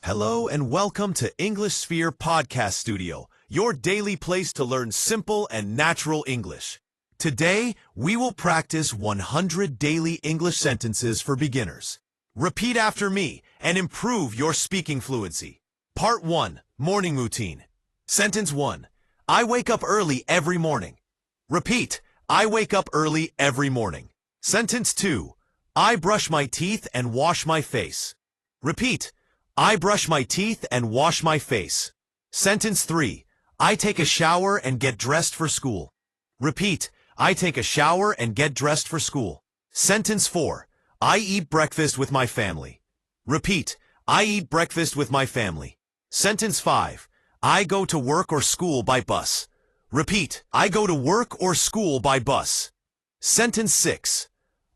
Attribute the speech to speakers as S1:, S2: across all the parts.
S1: Hello and welcome to English Sphere Podcast Studio, your daily place to learn simple and natural English. Today, we will practice 100 daily English sentences for beginners. Repeat after me and improve your speaking fluency. Part 1, Morning Routine. Sentence 1. I wake up early every morning. Repeat, I wake up early every morning. Sentence 2. I brush my teeth and wash my face. Repeat, I brush my teeth and wash my face. Sentence 3. I take a shower and get dressed for school. Repeat, I take a shower and get dressed for school. Sentence 4. I eat breakfast with my family. Repeat, I eat breakfast with my family. Sentence 5. I go to work or school by bus. Repeat, I go to work or school by bus. Sentence 6.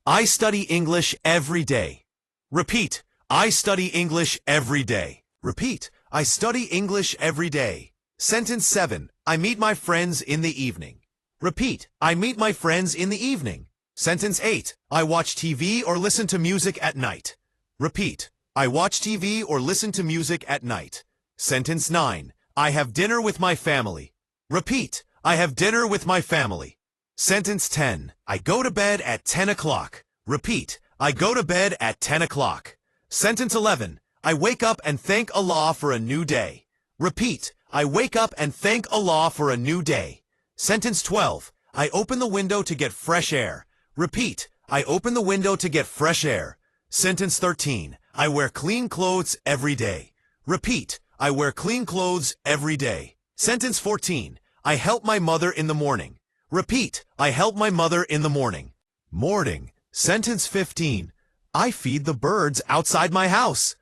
S1: I study English every day. Repeat, I study English every day. Repeat, I study English every day. Sentence 7. I meet my friends in the evening. Repeat, I meet my friends in the evening. Sentence 8. I watch TV or listen to music at night. Repeat, I watch TV or listen to music at night. Sentence 9. I have dinner with my family. Repeat, I have dinner with my family. Sentence 10. I go to bed at 10 o'clock. Repeat, I go to bed at 10 o'clock. Sentence 11. I wake up and thank Allah for a new day. Repeat, I wake up and thank Allah for a new day. Sentence 12. I open the window to get fresh air. Repeat, I open the window to get fresh air. Sentence 13. I wear clean clothes every day. Repeat, I wear clean clothes every day. Sentence 14. I help my mother in the morning. Repeat, I help my mother in the morning. Morning. Sentence 15. I feed the birds outside my house.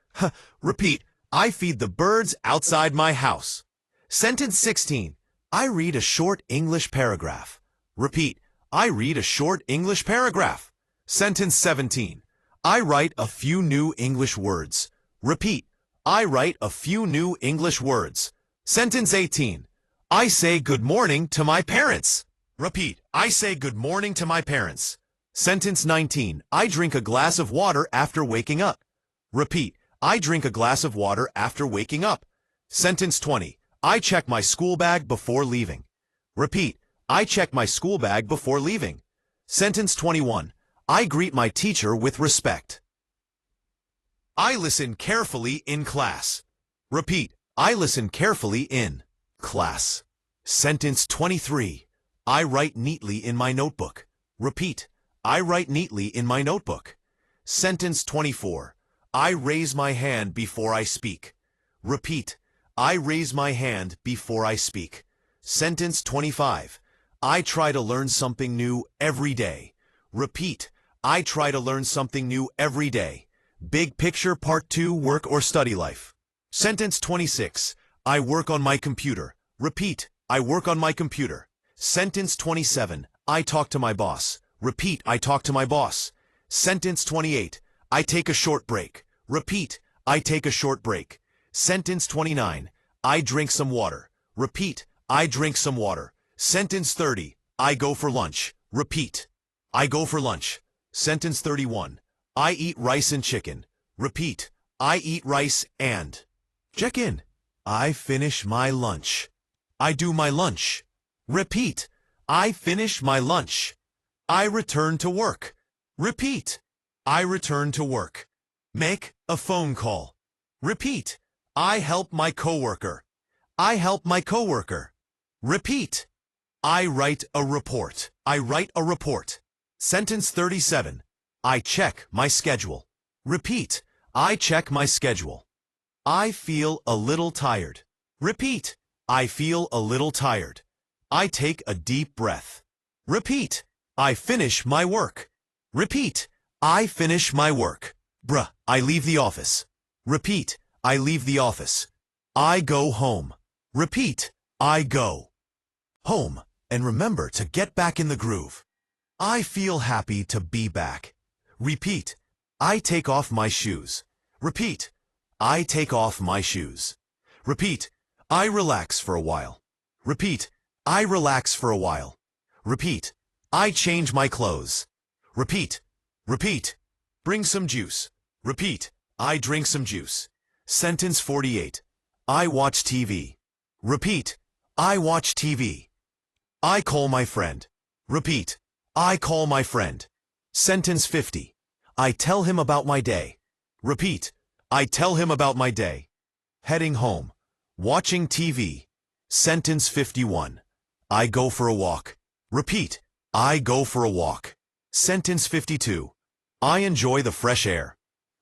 S1: Repeat, I feed the birds outside my house. Sentence 16. I read a short English paragraph. Repeat, I read a short English paragraph. Sentence 17. I write a few new English words. Repeat, I write a few new English words. Sentence 18. I say good morning to my parents. Repeat, I say good morning to my parents. Sentence 19. I drink a glass of water after waking up. Repeat, I drink a glass of water after waking up. Sentence 20. I check my school bag before leaving. Repeat, I check my school bag before leaving. Sentence 21. I greet my teacher with respect. I listen carefully in class. Repeat, I listen carefully in class. Sentence 23. I write neatly in my notebook. Repeat, I write neatly in my notebook. Sentence 24. I raise my hand before I speak. Repeat, I raise my hand before I speak. Sentence 25. I try to learn something new every day. Repeat, I try to learn something new every day. Big picture part 2, work or study life. Sentence 26. I work on my computer. Repeat, I work on my computer. Sentence 27. I talk to my boss. Repeat, I talk to my boss. Sentence 28. I take a short break. Repeat, I take a short break. Sentence 29. I drink some water. Repeat, I drink some water. Sentence 30. I go for lunch. Repeat, I go for lunch. Sentence 31. I eat rice and chicken. Repeat, I eat rice and. Check in. I finish my lunch. I do my lunch. Repeat, I finish my lunch. I return to work. Repeat, I return to work. Make a phone call. Repeat, I help my coworker. I help my coworker. Repeat, I write a report. I write a report. Sentence 37. I check my schedule. Repeat, I check my schedule. I feel a little tired. Repeat, I feel a little tired. I take a deep breath. Repeat, I finish my work. Repeat, I finish my work. Bruh, I leave the office. Repeat, I leave the office. I go home. Repeat, I go home. And remember to get back in the groove. I feel happy to be back. Repeat, I take off my shoes. Repeat, I take off my shoes. Repeat, I relax for a while. Repeat, I relax for a while. Repeat, I change my clothes. Repeat, repeat, bring some juice. Repeat, I drink some juice. Sentence 48. I watch TV. Repeat. I watch TV. I call my friend. Repeat. I call my friend. Sentence 50. I tell him about my day. Repeat. I tell him about my day. Heading home. Watching TV. Sentence 51. I go for a walk. Repeat. I go for a walk. Sentence 52. I enjoy the fresh air.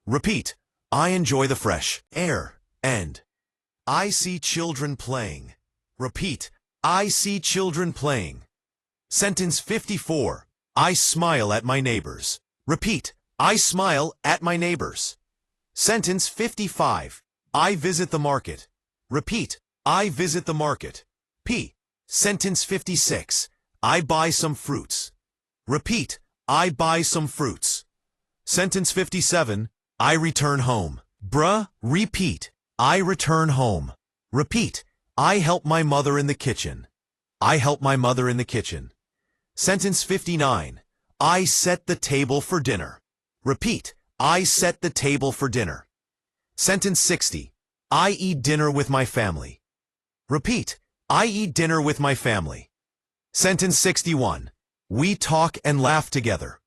S1: Repeat. I enjoy the fresh air. And I see children playing. Repeat. I see children playing. Sentence 54. I smile at my neighbors. Repeat. I smile at my neighbors. Sentence 55. I visit the market. Repeat. I visit the market. P. Sentence 56. I buy some fruits. Repeat. I buy some fruits. Sentence 57. I return home. Bruh, repeat. I return home. Repeat. I help my mother in the kitchen. I help my mother in the kitchen. Sentence 59. I set the table for dinner. Repeat. I set the table for dinner. Sentence 60. I eat dinner with my family. Repeat. I eat dinner with my family. Sentence 61. We talk and laugh together.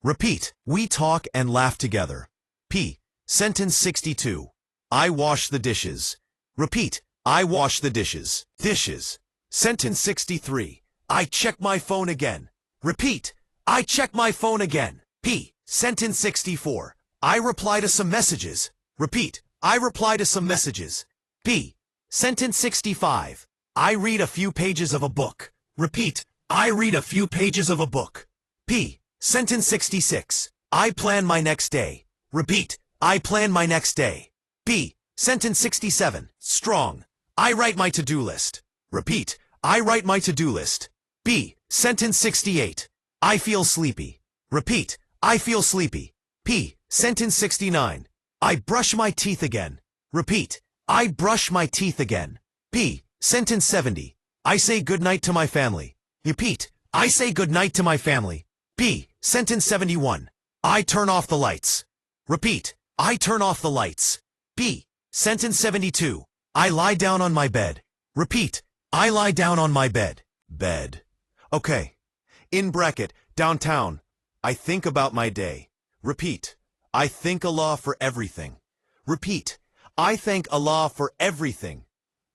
S1: Repeat. We talk and laugh together. P. Sentence 62. I wash the dishes. Repeat. I wash the dishes. Dishes. Sentence 63. I check my phone again. Repeat. I check my phone again. P. Sentence 64. I reply to some messages. Repeat. I reply to some messages. P. Sentence 65. I read a few pages of a book. Repeat. I read a few pages of a book. P. Sentence 66. I plan my next day. Repeat. I plan my next day. P. Sentence 67. Strong. I write my to-do list. Repeat. I write my to-do list. B. Sentence 68. I feel sleepy. Repeat. I feel sleepy. P. Sentence 69. I brush my teeth again. Repeat. I brush my teeth again. P. Sentence 70. I say goodnight to my family. Repeat. I say goodnight to my family. P. Sentence 71. I turn off the lights. Repeat. I turn off the lights. B. Sentence 72. I lie down on my bed. Repeat. I lie down on my bed. Bed. Okay. In bracket, downtown. I think about my day. Repeat. I thank Allah for everything. Repeat. I thank Allah for everything.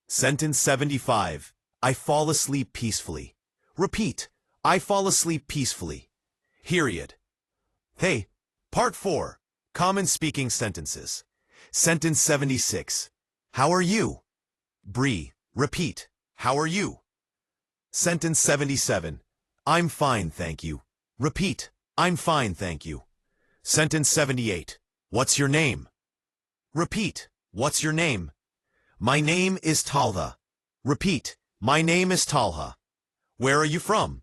S1: Sentence 75. I fall asleep peacefully. Repeat. I fall asleep peacefully. Period. Hey, Part 4. Common speaking sentences. Sentence 76. How are you? Bree. Repeat. How are you? Sentence 77. I'm fine, thank you. Repeat. I'm fine, thank you. Sentence 78. What's your name? Repeat. What's your name? My name is Talha. Repeat. My name is Talha. Where are you from?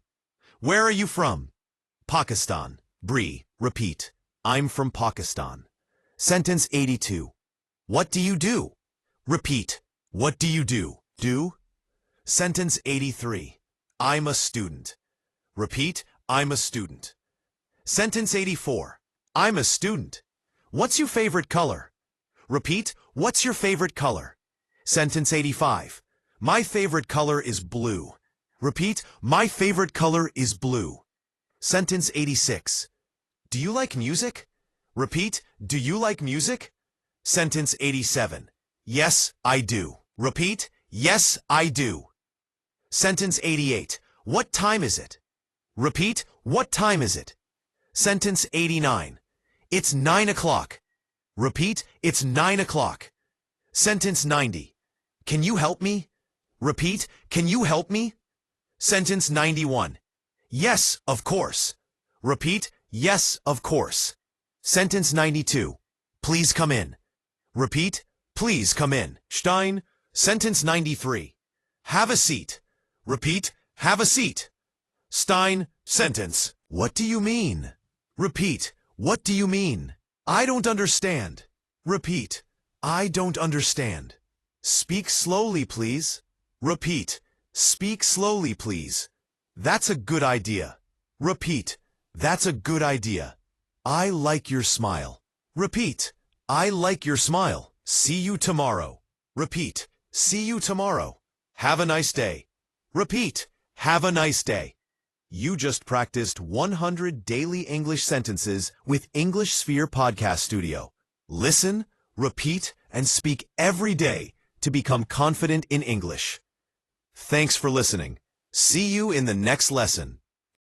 S1: Where are you from? Pakistan. Bree. Repeat. I'm from Pakistan. Sentence 82. What do you do? Repeat. What do you do? Do? Sentence 83. I'm a student. Repeat. I'm a student. Sentence 84. I'm a student. What's your favorite color? Repeat. What's your favorite color? Sentence 85. My favorite color is blue. Repeat. My favorite color is blue. Sentence 86. Do you like music? Repeat. Do you like music? Sentence 87. Yes, I do. Repeat. Yes, I do. Sentence 88. What time is it? Repeat. What time is it? Sentence 89. It's 9 o'clock. Repeat. It's 9 o'clock. Sentence 90. Can you help me? Repeat. Can you help me? Sentence 91. Yes, of course. Repeat. Yes, of course. Sentence 92. Please come in. Repeat. Please come in. Stein. Sentence 93. Have a seat. Repeat. Have a seat. Stein. Sentence. What do you mean? Repeat. What do you mean? I don't understand. Repeat. I don't understand. Speak slowly, please. Repeat. Speak slowly, please. That's a good idea. Repeat. That's a good idea. I like your smile. Repeat. I like your smile. See you tomorrow. Repeat. See you tomorrow. Have a nice day. Repeat. Have a nice day. You just practiced 100 daily English sentences with English Sphere Podcast Studio. Listen, repeat, and speak every day to become confident in English. Thanks for listening. See you in the next lesson.